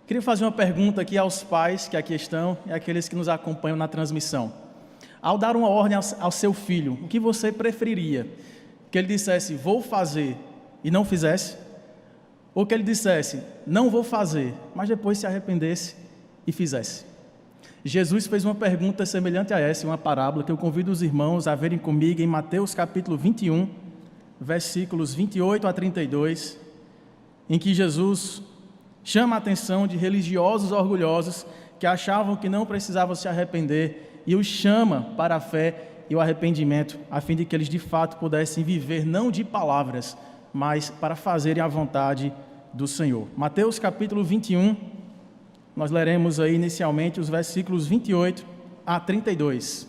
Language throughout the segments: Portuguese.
Queria fazer uma pergunta aqui aos pais que aqui estão e àqueles que nos acompanham na transmissão. Ao dar uma ordem ao seu filho, o que você preferiria? Que ele dissesse, vou fazer, e não fizesse? Ou que ele dissesse, não vou fazer, mas depois se arrependesse e fizesse? Jesus fez uma pergunta semelhante a essa, uma parábola, que eu convido os irmãos a verem comigo em Mateus capítulo 21, versículos 28 a 32, em que Jesus chama a atenção de religiosos orgulhosos que achavam que não precisavam se arrepender e os chama para a fé e o arrependimento, a fim de que eles de fato pudessem viver não de palavras, mas para fazerem a vontade do Senhor. Mateus capítulo 21, nós leremos aí inicialmente os versículos 28 a 32,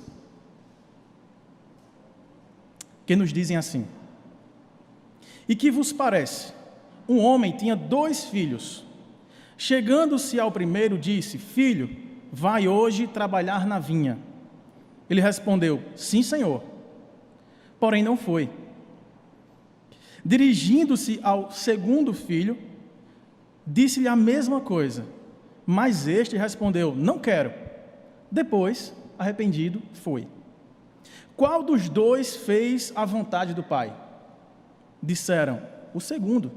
que nos dizem assim: E que vos parece? Um homem tinha 2 filhos. Chegando-se ao primeiro, disse, filho, vai hoje trabalhar na vinha. Ele respondeu, sim, senhor. Porém não foi. Dirigindo-se ao segundo filho, disse-lhe a mesma coisa, mas este respondeu, não quero. Depois, arrependido, foi. Qual dos 2 fez a vontade do pai? Disseram, o segundo.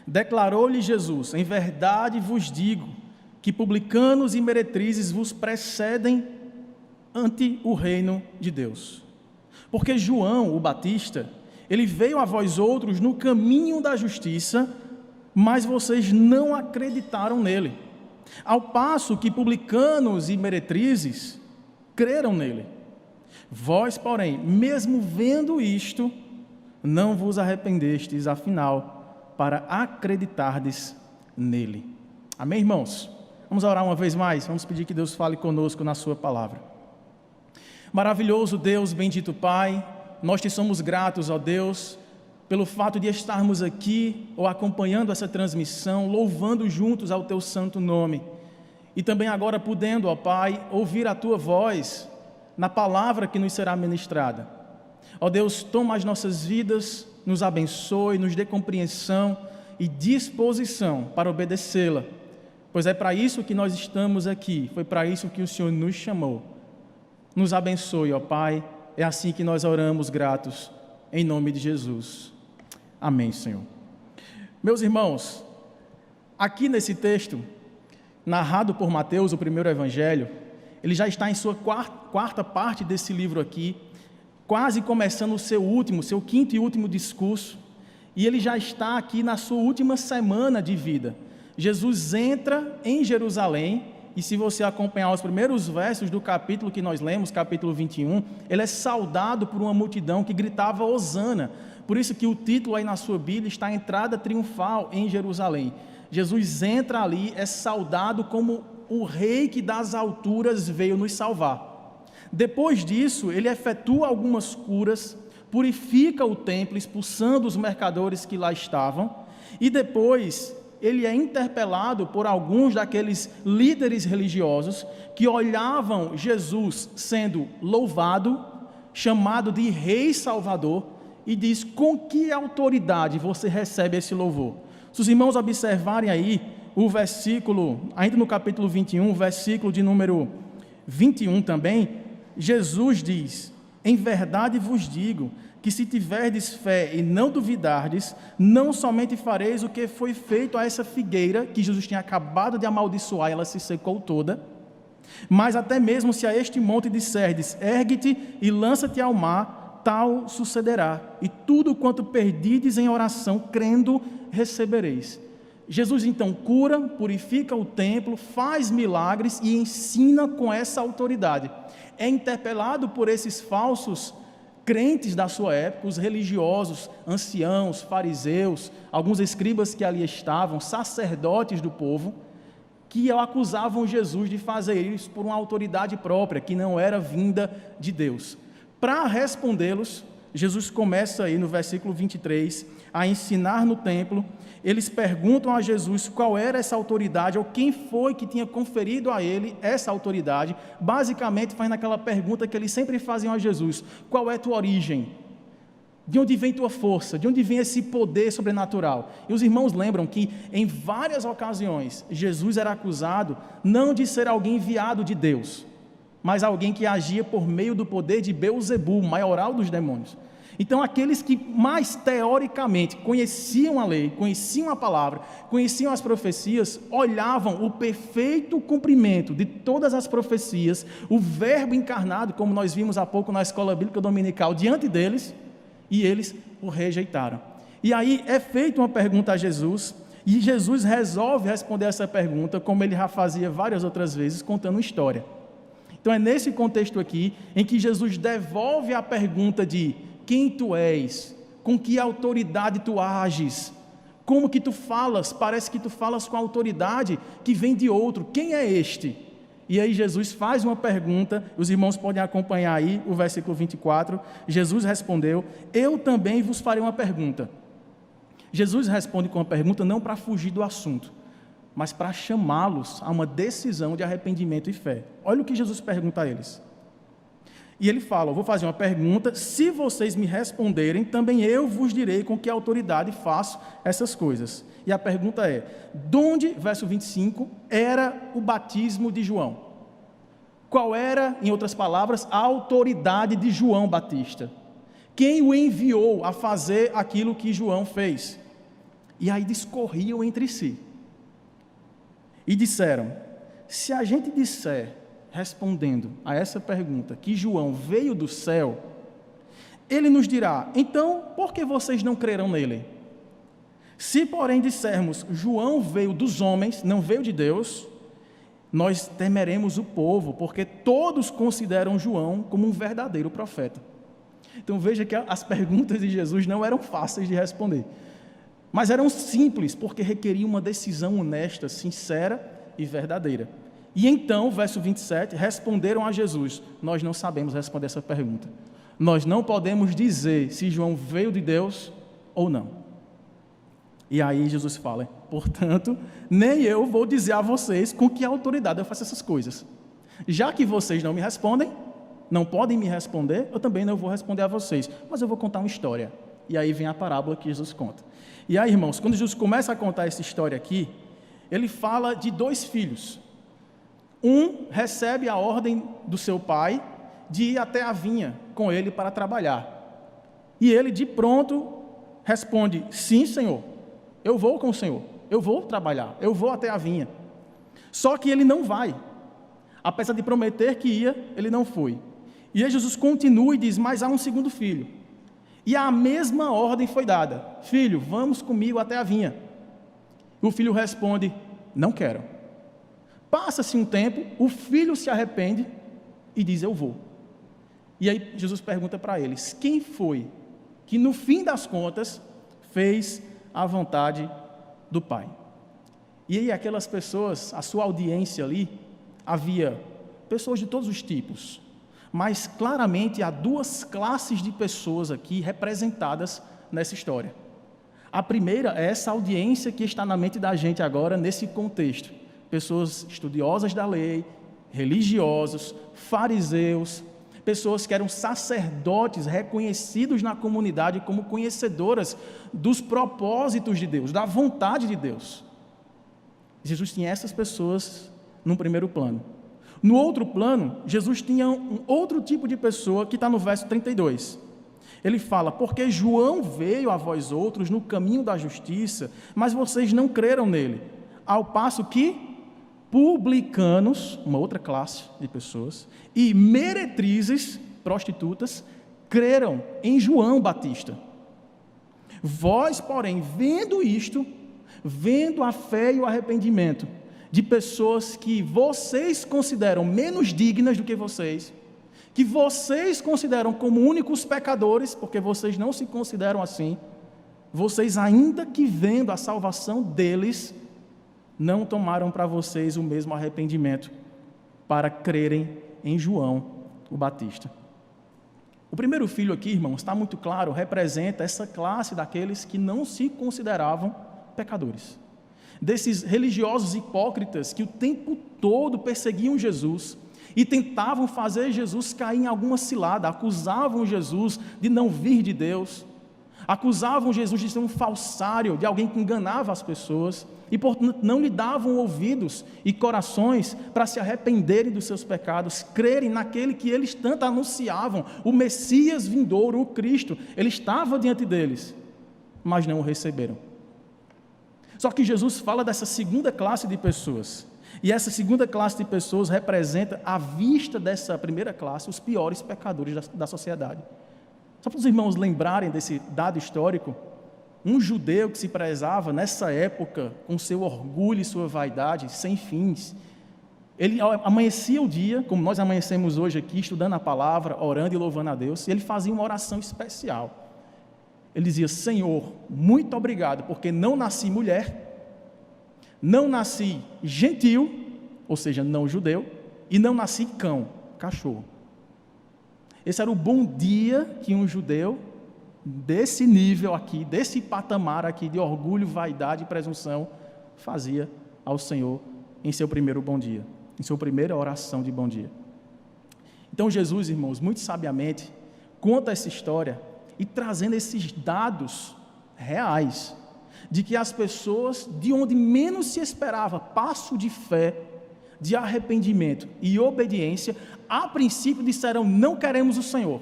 Declarou-lhe Jesus, em verdade vos digo, que publicanos e meretrizes vos precedem ante o reino de Deus. Porque João, o Batista, ele veio a vós outros no caminho da justiça, mas vocês não acreditaram nele. Ao passo que publicanos e meretrizes creram nele. Vós, porém, mesmo vendo isto, não vos arrependestes, afinal, para acreditardes nele. Amém, irmãos? Vamos orar uma vez mais, vamos pedir que Deus fale conosco na sua palavra. Maravilhoso Deus, bendito Pai, nós te somos gratos, ó Deus, pelo fato de estarmos aqui, ou acompanhando essa transmissão, louvando juntos ao teu santo nome, e também agora podendo, ó Pai, ouvir a tua voz na palavra que nos será ministrada. Ó Deus, toma as nossas vidas, nos abençoe, nos dê compreensão e disposição para obedecê-la, pois é para isso que nós estamos aqui, foi para isso que o Senhor nos chamou. Nos abençoe, ó Pai, é assim que nós oramos gratos, em nome de Jesus. Amém, Senhor. Meus irmãos, aqui nesse texto, narrado por Mateus, o primeiro evangelho, ele já está em sua quarta parte desse livro aqui, quase começando o seu quinto e último discurso, e ele já está aqui na sua última semana de vida. Jesus entra em Jerusalém, e se você acompanhar os primeiros versos do capítulo que nós lemos, capítulo 21, ele é saudado por uma multidão que gritava Hosana, por isso que o título aí na sua Bíblia está a entrada triunfal em Jerusalém. Jesus entra ali, é saudado como o rei que das alturas veio nos salvar. Depois disso, ele efetua algumas curas, purifica o templo, expulsando os mercadores que lá estavam, e depois ele é interpelado por alguns daqueles líderes religiosos que olhavam Jesus sendo louvado, chamado de Rei Salvador, e diz, com que autoridade você recebe esse louvor? Se os irmãos observarem aí o versículo, ainda no capítulo 21, versículo de número 21 também, Jesus diz, em verdade vos digo, que se tiverdes fé e não duvidardes, não somente fareis o que foi feito a essa figueira, que Jesus tinha acabado de amaldiçoar e ela se secou toda, mas até mesmo se a este monte disserdes, ergue-te e lança-te ao mar, tal sucederá, e tudo quanto perdides em oração, crendo, recebereis. Jesus então cura, purifica o templo, faz milagres e ensina com essa autoridade. É interpelado por esses falsos crentes da sua época, os religiosos, anciãos, fariseus, alguns escribas que ali estavam, sacerdotes do povo, que acusavam Jesus de fazer isso por uma autoridade própria, que não era vinda de Deus. Para respondê-los, Jesus começa aí no versículo 23 a ensinar no templo. Eles perguntam a Jesus qual era essa autoridade, ou quem foi que tinha conferido a ele essa autoridade. Basicamente faz naquela pergunta que eles sempre faziam a Jesus, qual é tua origem? De onde vem tua força? De onde vem esse poder sobrenatural? E os irmãos lembram que em várias ocasiões Jesus era acusado não de ser alguém enviado de Deus, mas alguém que agia por meio do poder de Beelzebul, o maioral dos demônios. Então aqueles que mais teoricamente conheciam a lei, conheciam a palavra, conheciam as profecias, olhavam o perfeito cumprimento de todas as profecias, o verbo encarnado, como nós vimos há pouco na escola bíblica dominical, diante deles, e eles o rejeitaram. E aí é feita uma pergunta a Jesus, e Jesus resolve responder essa pergunta, como ele já fazia várias outras vezes, contando uma história. Então é nesse contexto aqui, em que Jesus devolve a pergunta de quem tu és, com que autoridade tu ages, como que tu falas, parece que tu falas com a autoridade que vem de outro, quem é este? E aí Jesus faz uma pergunta, os irmãos podem acompanhar aí o versículo 24, Jesus respondeu, eu também vos farei uma pergunta. Jesus responde com uma pergunta não para fugir do assunto, mas para chamá-los a uma decisão de arrependimento e fé. Olha o que Jesus pergunta a eles. E ele fala, eu vou fazer uma pergunta, se vocês me responderem, também eu vos direi com que autoridade faço essas coisas. E a pergunta é, donde, verso 25, era o batismo de João? Qual era, em outras palavras, a autoridade de João Batista? Quem o enviou a fazer aquilo que João fez? E aí discorriam entre si. E disseram, se a gente disser, respondendo a essa pergunta, que João veio do céu, ele nos dirá, então, por que vocês não crerão nele? Se, porém, dissermos, João veio dos homens, não veio de Deus, nós temeremos o povo, porque todos consideram João como um verdadeiro profeta. Então veja que as perguntas de Jesus não eram fáceis de responder, mas eram simples, porque requeriam uma decisão honesta, sincera e verdadeira. E então, verso 27, responderam a Jesus, nós não sabemos responder essa pergunta. Nós não podemos dizer se João veio de Deus ou não. E aí Jesus fala, portanto, nem eu vou dizer a vocês com que autoridade eu faço essas coisas. Já que vocês não me respondem, não podem me responder, eu também não vou responder a vocês, mas eu vou contar uma história. E aí vem a parábola que Jesus conta. E aí, irmãos, quando Jesus começa a contar essa história aqui, ele fala de dois filhos. Um recebe a ordem do seu pai de ir até a vinha com ele para trabalhar. E ele de pronto responde, sim, Senhor, eu vou com o Senhor, eu vou trabalhar, eu vou até a vinha. Só que ele não vai. Apesar de prometer que ia, ele não foi. E aí Jesus continua e diz, mas há um segundo filho. E a mesma ordem foi dada, filho, vamos comigo até a vinha. O filho responde, não quero. Passa-se um tempo, o filho se arrepende e diz, eu vou. E aí Jesus pergunta para eles, quem foi que no fim das contas fez a vontade do Pai? E aí aquelas pessoas, a sua audiência ali, havia pessoas de todos os tipos, mas claramente há duas classes de pessoas aqui representadas nessa história. A primeira é essa audiência que está na mente da gente agora nesse contexto. Pessoas estudiosas da lei, religiosos, fariseus, pessoas que eram sacerdotes reconhecidos na comunidade como conhecedoras dos propósitos de Deus, da vontade de Deus. Jesus tinha essas pessoas num primeiro plano. No outro plano, Jesus tinha um outro tipo de pessoa que está no verso 32. Ele fala, porque João veio a vós outros no caminho da justiça, mas vocês não creram nele. Ao passo que publicanos, uma outra classe de pessoas, e meretrizes, prostitutas, creram em João Batista. Vós, porém, vendo isto, vendo a fé e o arrependimento de pessoas que vocês consideram menos dignas do que vocês, que vocês consideram como únicos pecadores, porque vocês não se consideram assim, vocês ainda que vendo a salvação deles, não tomaram para vocês o mesmo arrependimento para crerem em João o Batista. O primeiro filho aqui, irmãos, está muito claro, representa essa classe daqueles que não se consideravam pecadores. Desses religiosos hipócritas que o tempo todo perseguiam Jesus e tentavam fazer Jesus cair em alguma cilada, acusavam Jesus de não vir de Deus, Acusavam Jesus de ser um falsário, de alguém que enganava as pessoas, e portanto não lhe davam ouvidos e corações para se arrependerem dos seus pecados, crerem naquele que eles tanto anunciavam, o Messias vindouro, o Cristo. Ele estava diante deles, mas não o receberam. Só que Jesus fala dessa segunda classe de pessoas, e essa segunda classe de pessoas representa, à vista dessa primeira classe, os piores pecadores da sociedade. Só para os irmãos lembrarem desse dado histórico, um judeu que se prezava nessa época, com seu orgulho e sua vaidade, sem fins, ele amanhecia o dia, como nós amanhecemos hoje aqui, estudando a palavra, orando e louvando a Deus, e ele fazia uma oração especial. Ele dizia: Senhor, muito obrigado, porque não nasci mulher, não nasci gentil, ou seja, não judeu, e não nasci cão, cachorro. Esse era o bom dia que um judeu, desse nível aqui, desse patamar aqui de orgulho, vaidade e presunção, fazia ao Senhor em seu primeiro bom dia, em sua primeira oração de bom dia. Então Jesus, irmãos, muito sabiamente, conta essa história e trazendo esses dados reais, de que as pessoas, de onde menos se esperava, passo de fé, de arrependimento e obediência, a princípio disseram: não queremos o Senhor,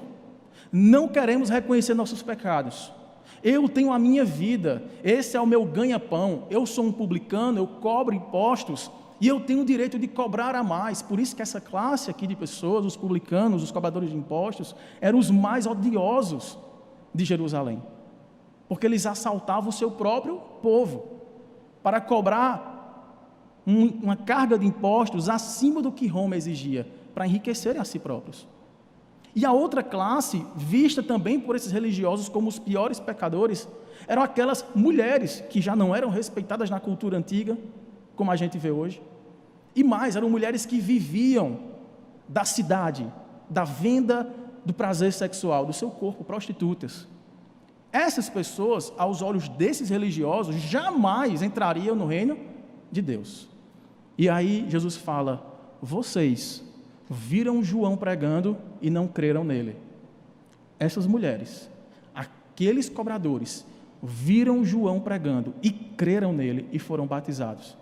não queremos reconhecer nossos pecados, eu tenho a minha vida, esse é o meu ganha-pão, eu sou um publicano, eu cobro impostos, e eu tenho o direito de cobrar a mais. Por isso que essa classe aqui de pessoas, os publicanos, os cobradores de impostos, eram os mais odiosos de Jerusalém, porque eles assaltavam o seu próprio povo, para cobrar uma carga de impostos acima do que Roma exigia, para enriquecerem a si próprios. E a outra classe, vista também por esses religiosos como os piores pecadores, eram aquelas mulheres que já não eram respeitadas na cultura antiga, como a gente vê hoje, e mais, eram mulheres que viviam da cidade, da venda do prazer sexual, do seu corpo, prostitutas. Essas pessoas, aos olhos desses religiosos, jamais entrariam no reino de Deus. E aí Jesus fala: vocês viram João pregando e não creram nele. Essas mulheres, aqueles cobradores, viram João pregando e creram nele e foram batizados.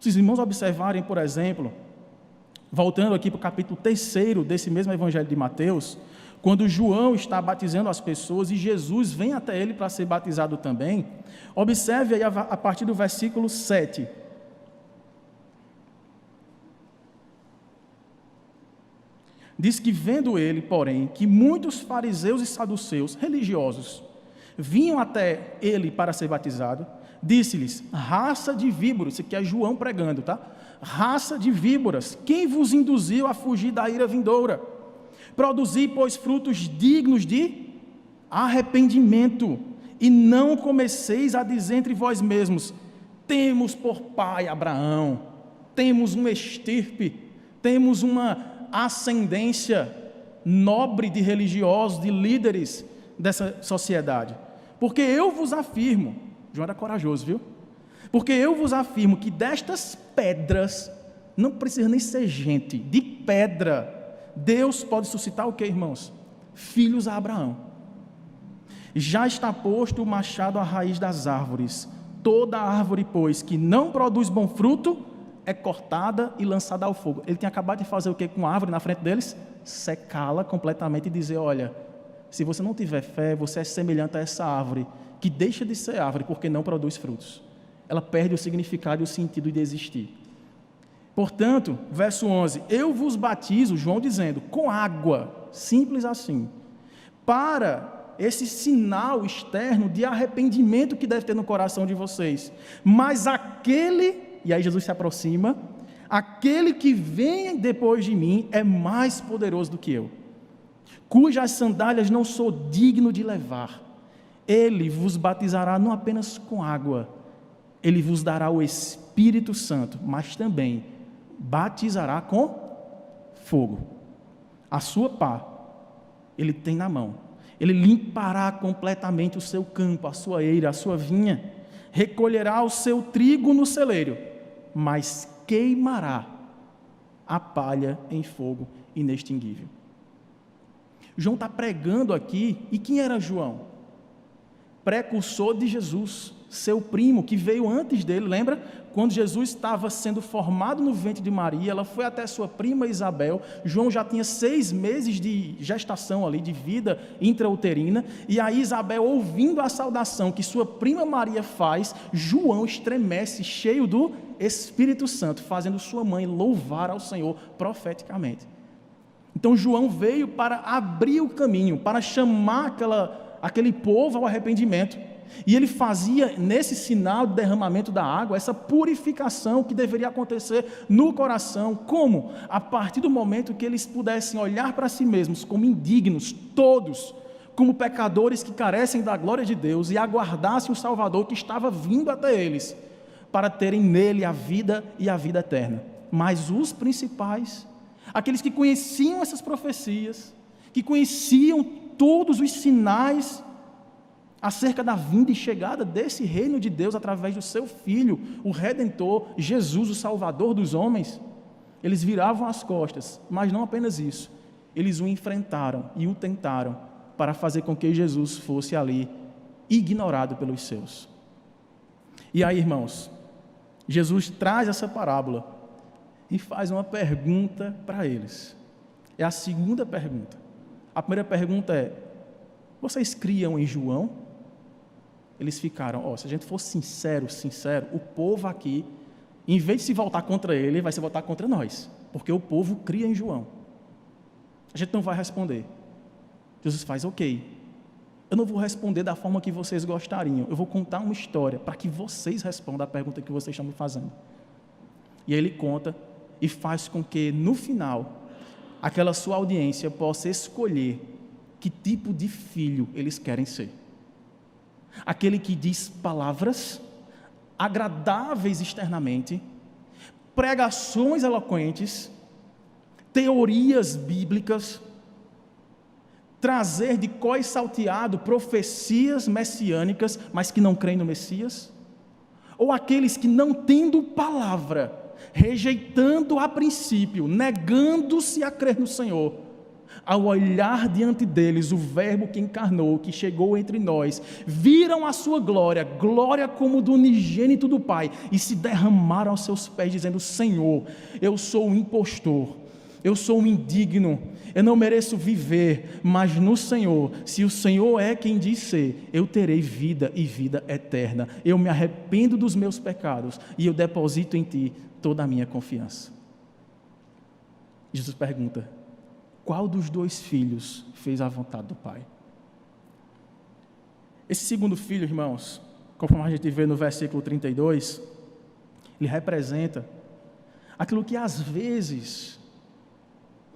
Se os irmãos observarem, por exemplo, voltando aqui para o capítulo 3 desse mesmo evangelho de Mateus, quando João está batizando as pessoas e Jesus vem até ele para ser batizado também, observe aí a partir do versículo 7. Diz que vendo ele, porém, que muitos fariseus e saduceus, religiosos, vinham até ele para ser batizado, disse-lhes: raça de víboras, isso aqui é João pregando, tá? Raça de víboras, quem vos induziu a fugir da ira vindoura? Produzi, pois, frutos dignos de arrependimento, e não comeceis a dizer entre vós mesmos: temos por pai Abraão, temos uma estirpe, temos uma ascendência nobre de religiosos, de líderes dessa sociedade. Porque eu vos afirmo, João era corajoso, viu? Porque eu vos afirmo que destas pedras, não precisa nem ser gente, de pedra, Deus pode suscitar o que, irmãos? Filhos a Abraão. Já está posto o machado à raiz das árvores. Toda árvore, pois, que não produz bom fruto, é cortada e lançada ao fogo. Ele tinha acabado de fazer o que com a árvore na frente deles? Secá-la completamente e dizer: olha, se você não tiver fé, você é semelhante a essa árvore, que deixa de ser árvore porque não produz frutos. Ela perde o significado e o sentido de existir. Portanto, verso 11, eu vos batizo, João dizendo, com água, simples assim, para esse sinal externo de arrependimento que deve ter no coração de vocês. Mas aquele, e aí Jesus se aproxima, aquele que vem depois de mim é mais poderoso do que eu, cujas sandálias não sou digno de levar. Ele vos batizará não apenas com água, ele vos dará o Espírito Santo, mas também batizará com fogo. A sua pá, ele tem na mão. Ele limpará completamente o seu campo, a sua eira, a sua vinha. Recolherá o seu trigo no celeiro, mas queimará a palha em fogo inextinguível. João está pregando aqui, e quem era João? precursor de Jesus, seu primo, que veio antes dele, lembra? Quando Jesus estava sendo formado no ventre de Maria, ela foi até sua prima Isabel, João já tinha 6 meses de gestação ali, de vida intrauterina, e aí Isabel, ouvindo a saudação que sua prima Maria faz, João estremece, cheio do Espírito Santo, fazendo sua mãe louvar ao Senhor profeticamente. Então João veio para abrir o caminho, para chamar aquele povo ao arrependimento. E ele fazia, nesse sinal de derramamento da água, essa purificação que deveria acontecer no coração. Como? A partir do momento que eles pudessem olhar para si mesmos como indignos, todos, como pecadores que carecem da glória de Deus, e aguardassem o Salvador que estava vindo até eles, para terem nele a vida e a vida eterna. Mas os principais, aqueles que conheciam essas profecias, que conheciam todos os sinais acerca da vinda e chegada desse reino de Deus através do seu Filho, o Redentor, Jesus, o Salvador dos homens, eles viravam as costas, mas não apenas isso, eles o enfrentaram e o tentaram para fazer com que Jesus fosse ali ignorado pelos seus. E aí, irmãos, Jesus traz essa parábola e faz uma pergunta para eles. É a segunda pergunta. A primeira pergunta é: vocês criam em João? Eles ficaram, se a gente for sincero, o povo aqui, em vez de se voltar contra ele, vai se voltar contra nós, porque o povo cria em João. A gente não vai responder. Jesus faz, ok, eu não vou responder da forma que vocês gostariam, eu vou contar uma história para que vocês respondam a pergunta que vocês estão me fazendo. E aí ele conta e faz com que, no final, aquela sua audiência possa escolher que tipo de filho eles querem ser. Aquele que diz palavras agradáveis externamente, pregações eloquentes, teorias bíblicas, trazer de cós salteado profecias messiânicas, mas que não creem no Messias? Ou aqueles que, não tendo palavra, rejeitando a princípio, negando-se a crer no Senhor, ao olhar diante deles o Verbo que encarnou, que chegou entre nós, viram a sua glória, glória como do unigênito do Pai, e se derramaram aos seus pés, dizendo: Senhor, eu sou um impostor, eu sou um indigno, eu não mereço viver, mas no Senhor, se o Senhor é quem diz ser, eu terei vida e vida eterna. Eu me arrependo dos meus pecados e eu deposito em Ti toda a minha confiança. Jesus pergunta: qual dos 2 filhos fez a vontade do Pai? Esse segundo filho, irmãos, conforme a gente vê no versículo 32, ele representa aquilo que às vezes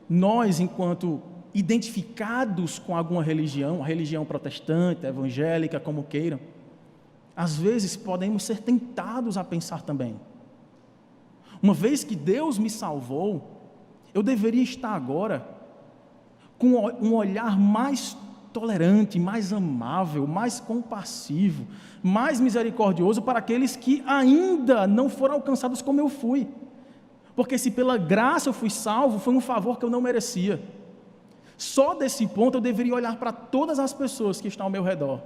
nós, enquanto identificados com alguma religião, a religião protestante, evangélica, como queiram, às vezes podemos ser tentados a pensar também. Uma vez que Deus me salvou, eu deveria estar agora com um olhar mais tolerante, mais amável, mais compassivo, mais misericordioso para aqueles que ainda não foram alcançados como eu fui. Porque se pela graça eu fui salvo, foi um favor que eu não merecia. Só desse ponto eu deveria olhar para todas as pessoas que estão ao meu redor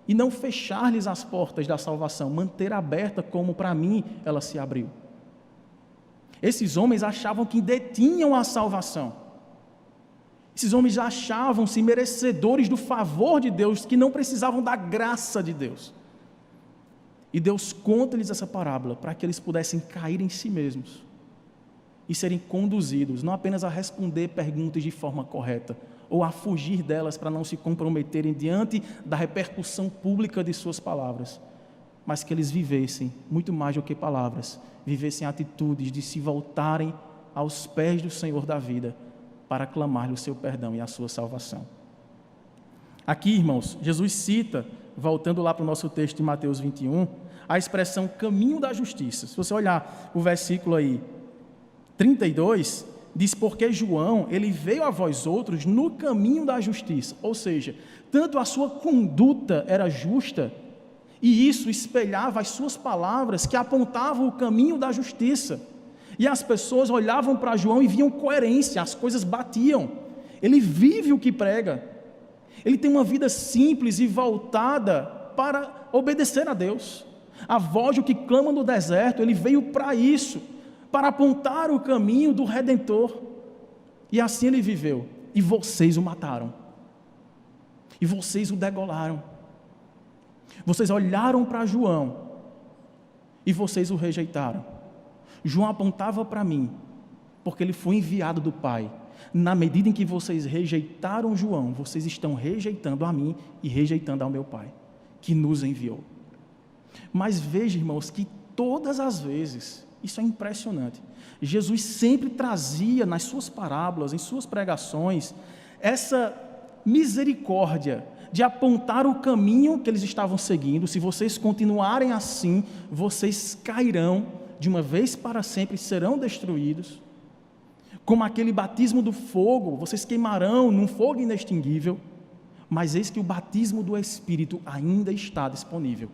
e não fechar-lhes as portas da salvação, manter aberta como para mim ela se abriu. Esses homens achavam que detinham a salvação. Esses homens achavam-se merecedores do favor de Deus, que não precisavam da graça de Deus. E Deus conta-lhes essa parábola para que eles pudessem cair em si mesmos e serem conduzidos, não apenas a responder perguntas de forma correta, ou a fugir delas para não se comprometerem diante da repercussão pública de suas palavras, mas que eles vivessem muito mais do que palavras, vivessem atitudes de se voltarem aos pés do Senhor da vida, para clamar-lhe o seu perdão e a sua salvação. Aqui, irmãos, Jesus cita, voltando lá para o nosso texto de Mateus 21, a expressão caminho da justiça. Se você olhar o versículo aí, 32, diz: porque João, ele veio a vós outros no caminho da justiça, ou seja, tanto a sua conduta era justa, e isso espelhava as suas palavras que apontavam o caminho da justiça. E as pessoas olhavam para João e viam coerência, as coisas batiam. Ele vive o que prega. Ele tem uma vida simples e voltada para obedecer a Deus. A voz do que clama no deserto, ele veio para isso, para apontar o caminho do Redentor. E assim ele viveu. E vocês o mataram. E vocês o degolaram. Vocês olharam para João e vocês o rejeitaram. João apontava para mim, porque ele foi enviado do Pai. Na medida em que vocês rejeitaram João, vocês estão rejeitando a mim e rejeitando ao meu Pai, que nos enviou. Mas veja, irmãos, que todas as vezes, isso é impressionante, Jesus sempre trazia nas suas parábolas, em suas pregações, essa misericórdia de apontar o caminho que eles estavam seguindo. Se vocês continuarem assim, vocês cairão de uma vez para sempre, serão destruídos. Como aquele batismo do fogo, vocês queimarão num fogo inextinguível. Mas eis que o batismo do Espírito ainda está disponível.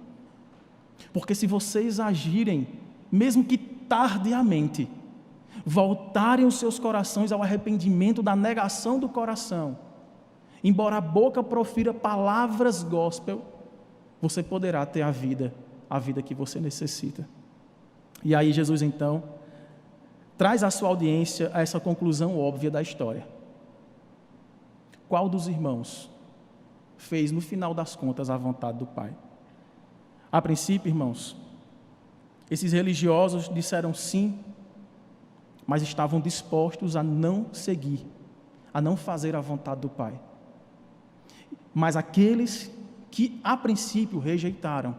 Porque se vocês agirem, mesmo que tardiamente, voltarem os seus corações ao arrependimento da negação do coração, embora a boca profira palavras gospel, você poderá ter a vida que você necessita. E aí Jesus então traz à sua audiência a essa conclusão óbvia da história. Qual dos irmãos fez no final das contas a vontade do Pai? A princípio, irmãos, esses religiosos disseram sim, mas estavam dispostos a não seguir, a não fazer a vontade do Pai. Mas aqueles que a princípio rejeitaram,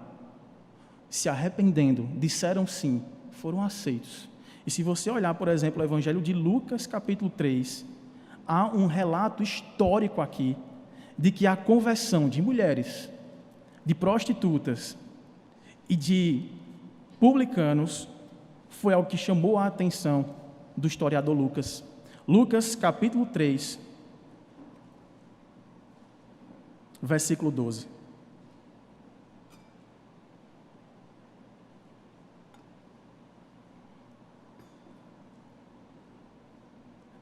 se arrependendo, disseram sim, foram aceitos. E se você olhar, por exemplo, o Evangelho de Lucas, capítulo 3, há um relato histórico aqui, de que a conversão de mulheres, de prostitutas e de publicanos, foi algo que chamou a atenção do historiador Lucas. Lucas, capítulo 3, versículo 12.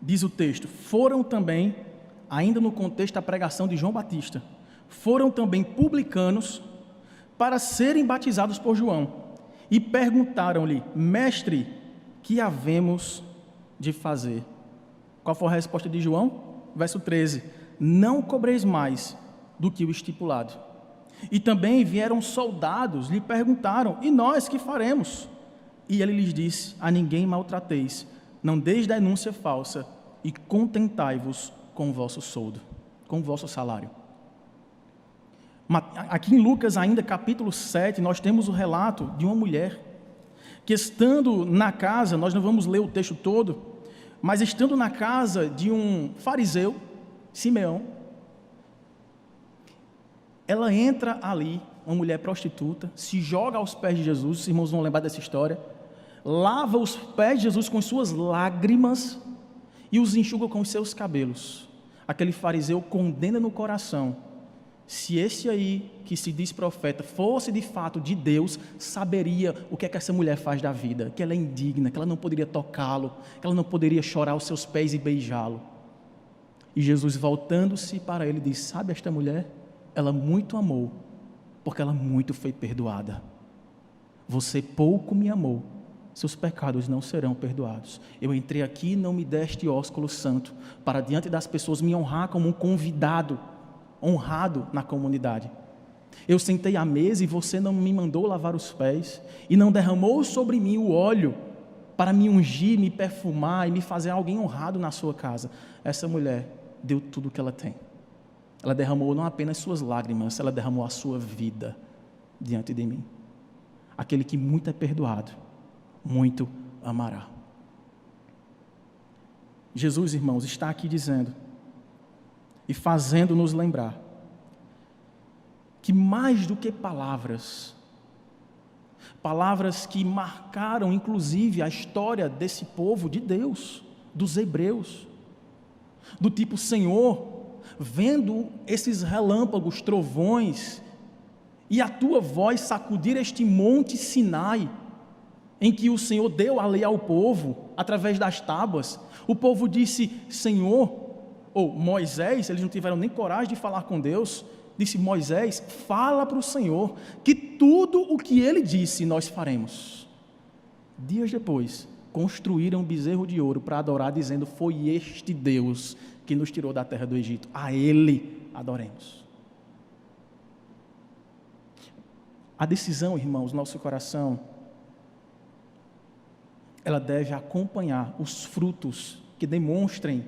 Diz o texto: foram também, ainda no contexto da pregação de João Batista, foram também publicanos para serem batizados por João, e perguntaram-lhe: mestre, que havemos de fazer? Qual foi a resposta de João? Verso 13: não cobreis mais do que o estipulado. E também vieram soldados, lhe perguntaram: e nós que faremos? E ele lhes disse: a ninguém maltrateis, não deis denúncia falsa, e contentai-vos com o vosso soldo, com o vosso salário. Aqui em Lucas ainda, capítulo 7, nós temos o relato de uma mulher, que estando na casa, nós não vamos ler o texto todo, mas estando na casa de um fariseu, Simeão, ela entra ali, uma mulher prostituta, se joga aos pés de Jesus, os irmãos vão lembrar dessa história, lava os pés de Jesus com suas lágrimas e os enxuga com os seus cabelos. Aquele fariseu condena no coração: se esse aí que se diz profeta fosse de fato de Deus, saberia o que é que essa mulher faz da vida, que ela é indigna, que ela não poderia tocá-lo, que ela não poderia chorar aos seus pés e beijá-lo. E Jesus, voltando-se para ele, diz: sabe esta mulher? Ela muito amou, porque ela muito foi perdoada. Você pouco me amou, seus pecados não serão perdoados. Eu entrei aqui e não me deste ósculo santo, para diante das pessoas me honrar como um convidado, honrado na comunidade. Eu sentei à mesa e você não me mandou lavar os pés, e não derramou sobre mim o óleo, para me ungir, me perfumar e me fazer alguém honrado na sua casa. Essa mulher deu tudo o que ela tem. Ela derramou não apenas suas lágrimas, ela derramou a sua vida diante de mim. Aquele que muito é perdoado, muito amará. Jesus, irmãos, está aqui dizendo e fazendo-nos lembrar que mais do que palavras que marcaram inclusive a história desse povo de Deus, dos hebreus, do tipo: Senhor, vendo esses relâmpagos, trovões, e a tua voz sacudir este monte Sinai, em que o Senhor deu a lei ao povo, através das tábuas, o povo disse: Senhor, Ou Moisés, eles não tiveram nem coragem de falar com Deus. Disse Moisés, fala para o Senhor, que tudo o que ele disse nós faremos. Dias depois, construíram um bezerro de ouro para adorar, dizendo, foi este Deus que nos tirou da terra do Egito, a ele adoremos. A decisão, irmãos, nosso coração, ela deve acompanhar os frutos que demonstrem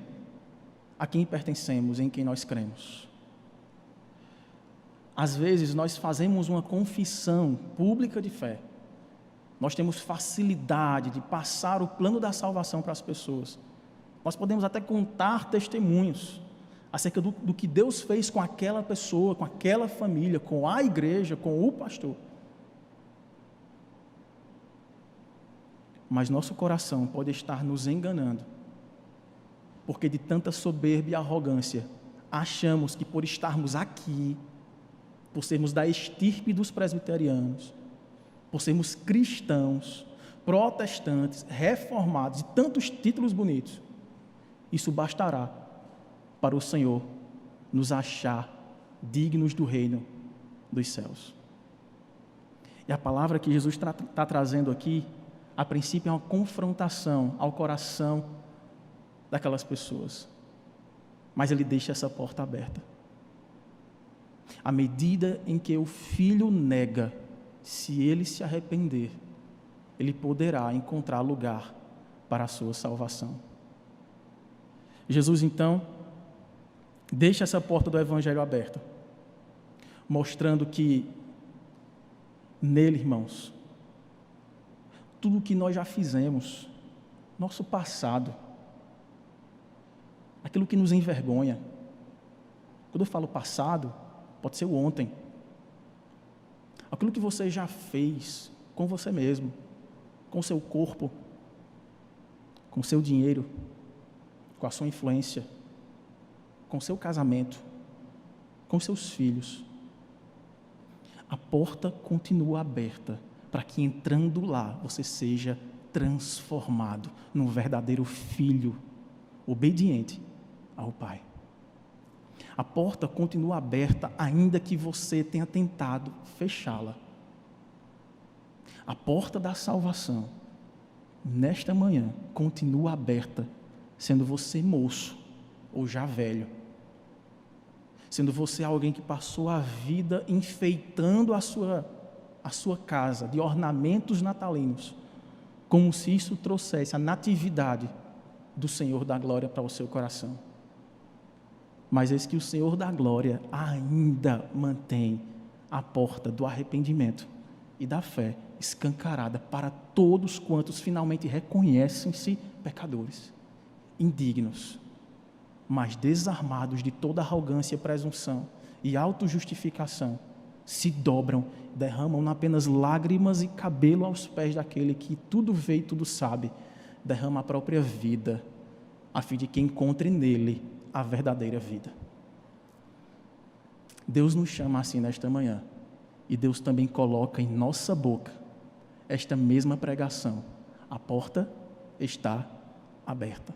a quem pertencemos, em quem nós cremos. Às vezes nós fazemos uma confissão pública de fé, nós temos facilidade de passar o plano da salvação para as pessoas, nós podemos até contar testemunhos acerca do que Deus fez com aquela pessoa, com aquela família, com a igreja, com o pastor. Mas nosso coração pode estar nos enganando, porque de tanta soberba e arrogância, achamos que por estarmos aqui, por sermos da estirpe dos presbiterianos, por sermos cristãos, protestantes, reformados, e tantos títulos bonitos, isso bastará para o Senhor nos achar dignos do reino dos céus. E a palavra que Jesus está trazendo aqui, a princípio é uma confrontação ao coração daquelas pessoas, mas ele deixa essa porta aberta. À medida em que o filho nega, se ele se arrepender, ele poderá encontrar lugar para a sua salvação. Jesus então deixa essa porta do evangelho aberta, mostrando que nele, irmãos, tudo o que nós já fizemos, nosso passado, aquilo que nos envergonha. Quando eu falo passado, pode ser o ontem. Aquilo que você já fez com você mesmo, com o seu corpo, com o seu dinheiro, com a sua influência, com o seu casamento, com os seus filhos. A porta continua aberta para que entrando lá você seja transformado num verdadeiro filho obediente ao Pai. A porta continua aberta ainda que você tenha tentado fechá-la. A porta da salvação, nesta manhã, continua aberta, sendo você moço ou já velho, sendo você alguém que passou a vida enfeitando a sua casa de ornamentos natalinos, como se isso trouxesse a natividade do Senhor da glória para o seu coração. Mas eis que o Senhor da glória ainda mantém a porta do arrependimento e da fé escancarada para todos quantos finalmente reconhecem-se pecadores, indignos, mas desarmados de toda arrogância, presunção e autojustificação, se dobram, derramam não apenas lágrimas e cabelo aos pés daquele que tudo vê e tudo sabe, derrama a própria vida, a fim de que encontre nele a verdadeira vida. Deus nos chama assim nesta manhã, e Deus também coloca em nossa boca esta mesma pregação: a porta está aberta,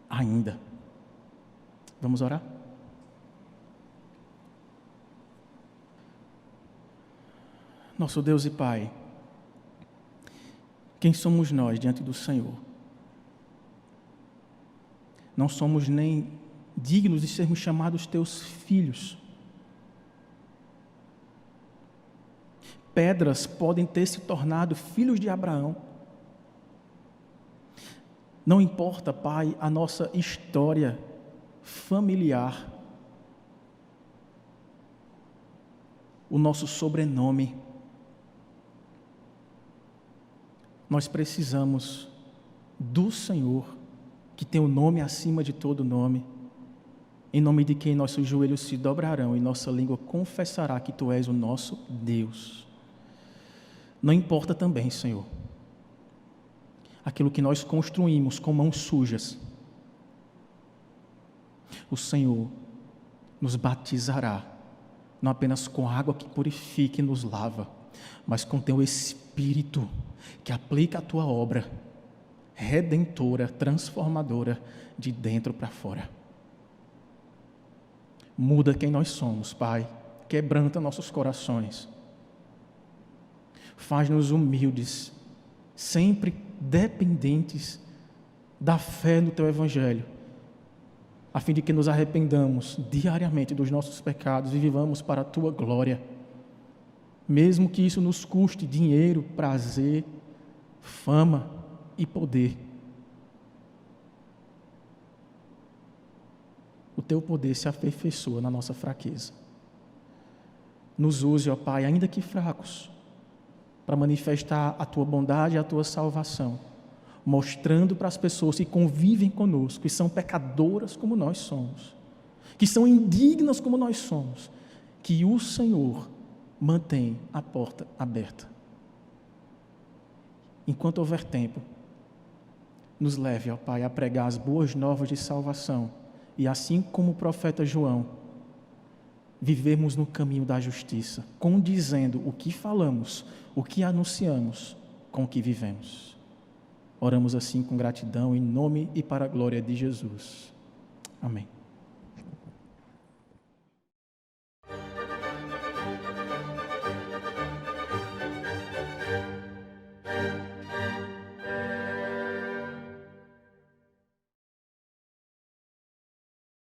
ainda. Vamos orar? Nosso Deus e Pai, quem somos nós diante do Senhor? Não somos nem dignos de sermos chamados teus filhos. Pedras podem ter se tornado filhos de Abraão. Não importa, Pai, a nossa história familiar, o nosso sobrenome. Nós precisamos do Senhor, que tem o nome acima de todo nome, em nome de quem nossos joelhos se dobrarão e nossa língua confessará que Tu és o nosso Deus. Não importa também, Senhor, aquilo que nós construímos com mãos sujas. O Senhor nos batizará, não apenas com água que purifica e nos lava, mas com Teu Espírito, que aplica a Tua obra redentora, transformadora, de dentro para fora. Muda quem nós somos, Pai. Quebranta nossos corações. Faz-nos humildes, sempre dependentes da fé no Teu Evangelho, a fim de que nos arrependamos diariamente dos nossos pecados e vivamos para a Tua glória, mesmo que isso nos custe dinheiro, prazer, fama e poder. O Teu poder se aperfeiçoa na nossa fraqueza. Nos use, ó Pai, ainda que fracos, para manifestar a Tua bondade e a Tua salvação, mostrando para as pessoas que convivem conosco, que são pecadoras como nós somos, que são indignas como nós somos, que o Senhor mantém a porta aberta. Enquanto houver tempo, nos leve, ó Pai, a pregar as boas novas de salvação e, assim como o profeta João, vivermos no caminho da justiça, condizendo o que falamos, o que anunciamos com o que vivemos. Oramos assim com gratidão, em nome e para a glória de Jesus. Amém.